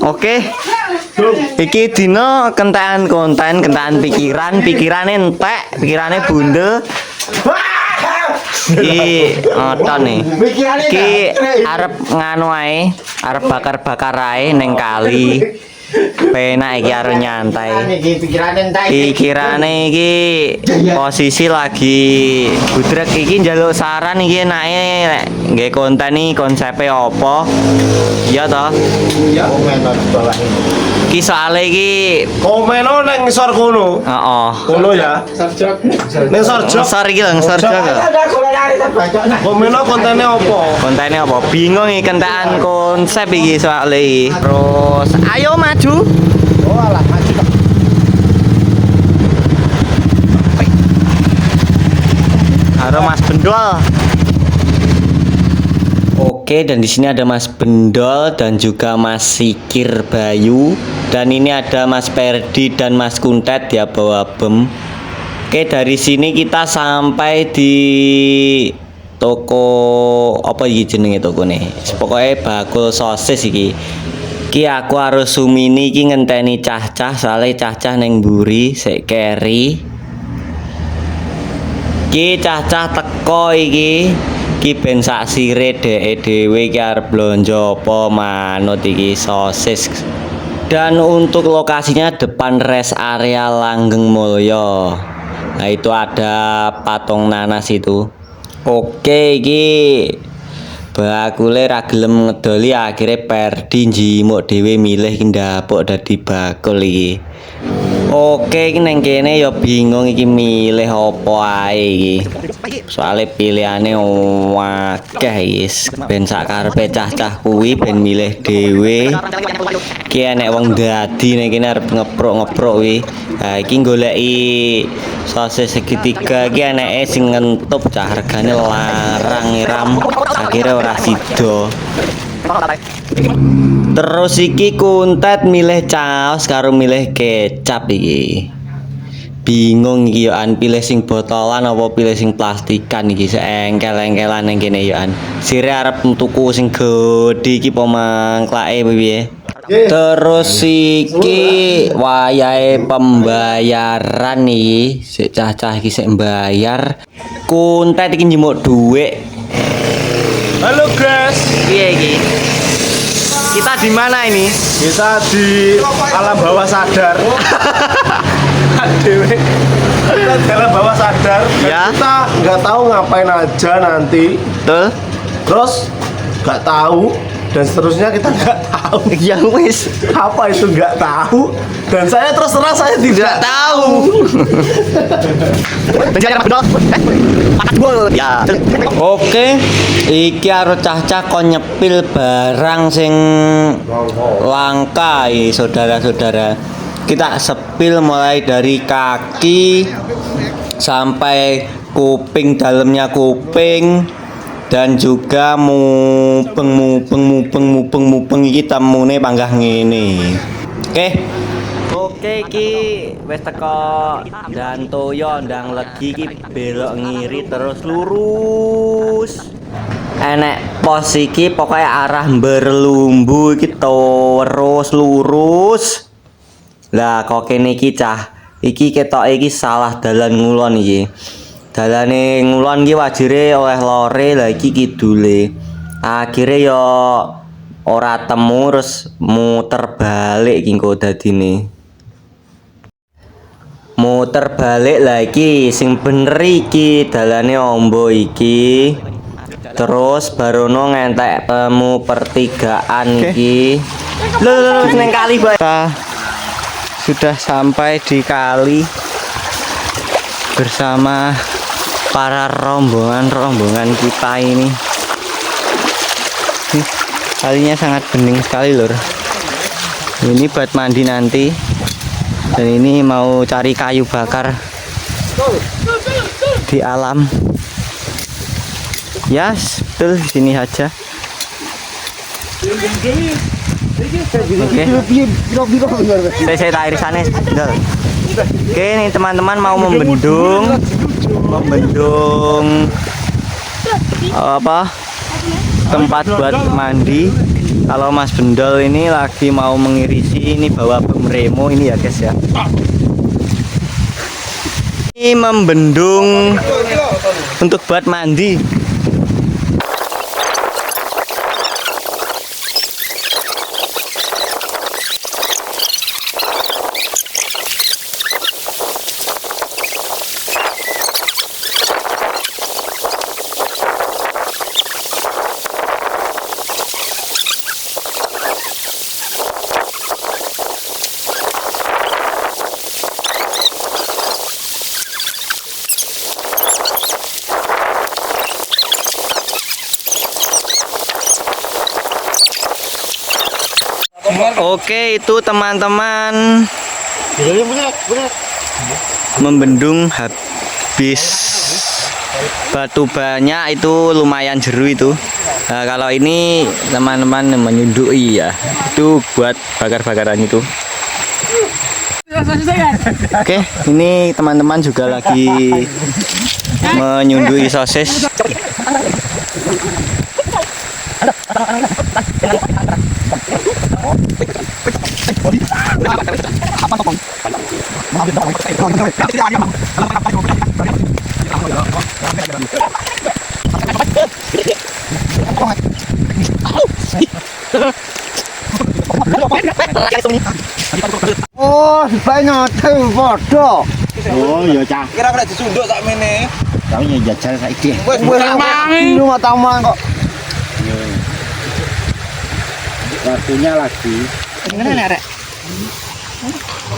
Oke. Iki dino kentekan konten, kentekan pikiran entek, pikirane bundel. Iki oton nih. Iki arep nganu ae, arep bakar-bakar ae ning kali. Penak iki arep nyantai. Pikirane iki posisi lagi budrek iki njaluk saran iki enake nggih konten iki konsepe apa? Iya toh? Iya. Komen di bawah ini. Ki soalnya iki Komen nang ngisor kono. heeh. Kono ya. Ning sorjok. Ngesor iki lho, ngesor jog. Komen kontennya apa? Kontennya apa? Bingung iki kentekan konsep iki soalnya iki. Terus ayo maju. Oh alah maju tok. Halo Mas Bendol. Oke, dan di sini ada Mas Bendol dan juga Mas Sikir Bayu, dan ini ada Mas Perdi dan Mas Kuntet ya bawa bem. Oke, dari sini kita sampai di toko apa iki jenenge toko nih. Pokoknya bakul sosis iki. Ki aku harus sumini iki ngenteni cah-cah soalnya cah-cah neng buri sik keri. Ki cah-cah teko iki. Ki ben sak sire dheke dhewe iki arep blonjo apa manut iki sosis. Dan untuk lokasinya depan rest area Langgeng Mulyo. Nah itu ada patung nanas itu. Oke iki bakule ra gelem ngedoli akhirnya Perdi njimuk dhewe milih ki ndapuk dadi bakul iki. Oke iki neng kene ya bingung iki milih apa ae iki. Soale pilihane akeh is ben sak karepe cah-cah kuwi ben milih dhewe. Ki enek wong dadi ning kene arep ngeprok kuwi. Ha iki goleki sosis segitiga iki eneke sing ngentup cah regane larang ngiram akhirnya ora sida. Terus iki Kuntet milih caos karo milih kecap iki. Bingung iki yo an pilih sing botolan apa pilih sing plastikan iki seengkel-engkelan ning kene yo an. Sire arep tuku sing gedhe iki apa mangklake piye? Terus iki wayahe pembayaran iki, sik cah-cah iki sik mbayar. Kuntet iki njemuk dhuwit. Halo guys. Piye iki? Kita di mana ini? Kita di alam bawah sadar. Dewe. Kita di alam bawah sadar. Dan Ya. kita nggak tahu ngapain aja nanti. Betul? Terus nggak tahu dan seterusnya kita nggak tahu. Ya wis. Apa itu nggak tahu? Dan saya terus terang saya tidak Tahu. Penjara Mas Bendol. Pakat gol. Ya. Oke, iki karo cah-cah kon nyepil barang sing langka iki saudara-saudara. Kita sepil mulai dari kaki sampai kuping, dalamnya kuping, dan juga mupeng iki temune panggah ngene. Oke iki wis teko dan toyo ndang legi iki belok ngiri terus lurus. Enek pos iki pokoknya arah berlumbu iki terus lurus. Lah kok kene iki cah, iki ketok iki salah dalan ngulon iki. Dalane ngulon iki wajire oleh lore, lah iki kidule. Akhire yo ora temu terus muter balik iki kok dadine. Muter balik lagi sing bener iki dalane ombo iki. Terus barono ngentek temu pertigaan iki. Lho neng kali bae. Sudah sampai di kali bersama para rombongan kita ini. Kalinya sangat bening sekali lur. Ini buat mandi nanti. Dan ini mau cari kayu bakar di alam. Ya, betul di sini aja. Oke. Saya tak irisannya. Oke, nih teman-teman mau membendung apa tempat buat mandi Kalau Mas Bendol ini lagi mau mengirisi ini bawa bem remo ini ya guys ya. Ini membendung untuk buat mandi. Oke, itu teman-teman membendung habis batu banyak itu lumayan jeru itu. Nah, kalau ini teman-teman menyundui ya, itu buat bakar-bakaran itu. Oke, ini teman-teman juga lagi menyundui sosis. Oh, banyak tuh bodoh. Oh iya cah. Kira kira disunduk sak mene. Kami ya jajal saiki. Wes mangi. Lu taman kok. Waktunya lagi. Ngene nek.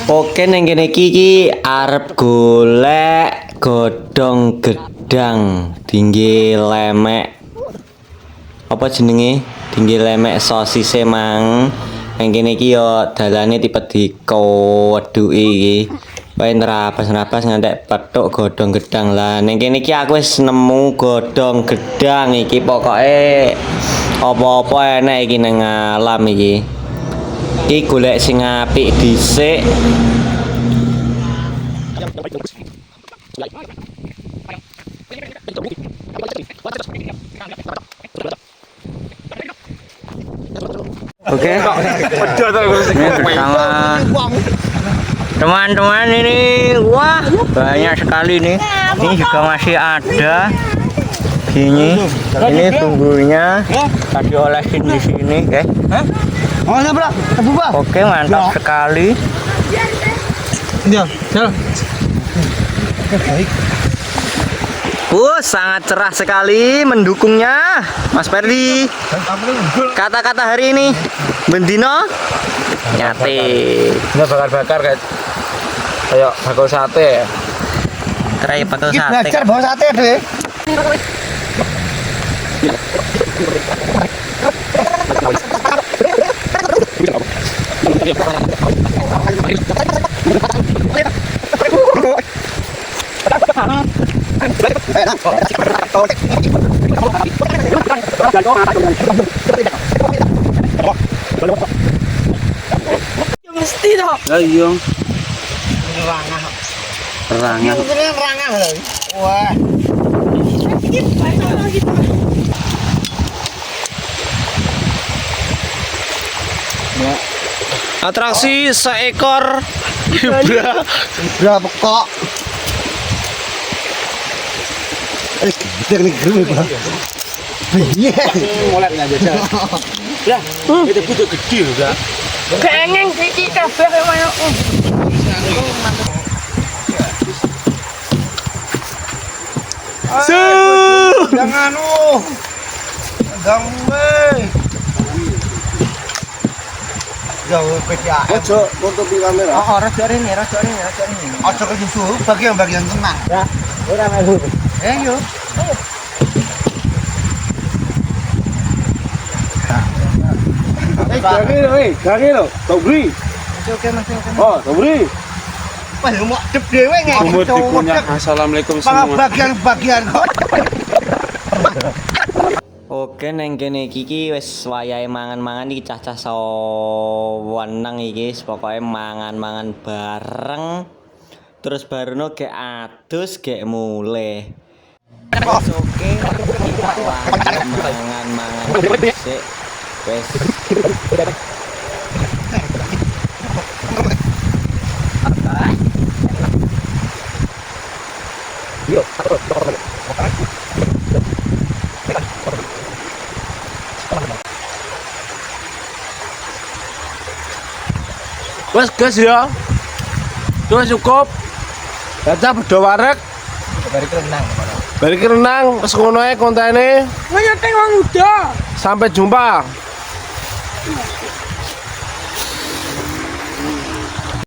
Oke, neng kene iki arep golek godhong gedang tinggi lemek. Apa jenenge? Tinggi lemek sosis mang. Neng kene iki yo dalane tipe dikoweduki iki. Wae nerapas-nerapas ngantek petuk godhong gedang lah. Neng kene iki aku wis nemu godhong gedang iki pokoke apa-apa enek iki nang alam iki. Iki golek sing apik dhisik. Oke. Ini bersama teman-teman ini, wah banyak sekali nih. Ini juga masih ada. Ini bumbunya tadi olesin di sini, guys. Oh, ya, Bro. Buba. Oke, mantap sekali. Ya, jalan. Sangat cerah sekali mendukungnya, Mas Perdi. Kata-kata hari ini, Bendino nyate. Ini bakar-bakar kayak bakul sate ya. Kayak bakal Ini sate. belajar bawa sate deh. Mesti dong. Ayo. Rangah. Perangan. Wah. Atraksi seekor zebra. Berapa kok? Kita ini gede banget. Iya. Mulai aja. Ya, itu butuh gede udah. Kengeng iki kabeh koyo Jangan Gambe. Jauh PTA. Ojo nutupi kamera. Oh, rada rene. Ojo ke susu, bagian tenang. Ya, ora melu. Yo. Gangi lo, Tobri. Oke, Mas. Oh, Tobri. Wah, mau dep dhewe ngene. Assalamualaikum Bagian kok. Oke, neng kene iki wis wayahe mangan-mangan iki cah-cah sawenang iki pokoke mangan-mangan bareng. Terus baruno gek adus gek mulai. Oke, mangan-mangan sik. Wes. Wes guys ya. Sudah cukup. Baca bedo warek. Balik renang, wes ngono ae kontene. Ngenyeteng wong udah. Sampai jumpa.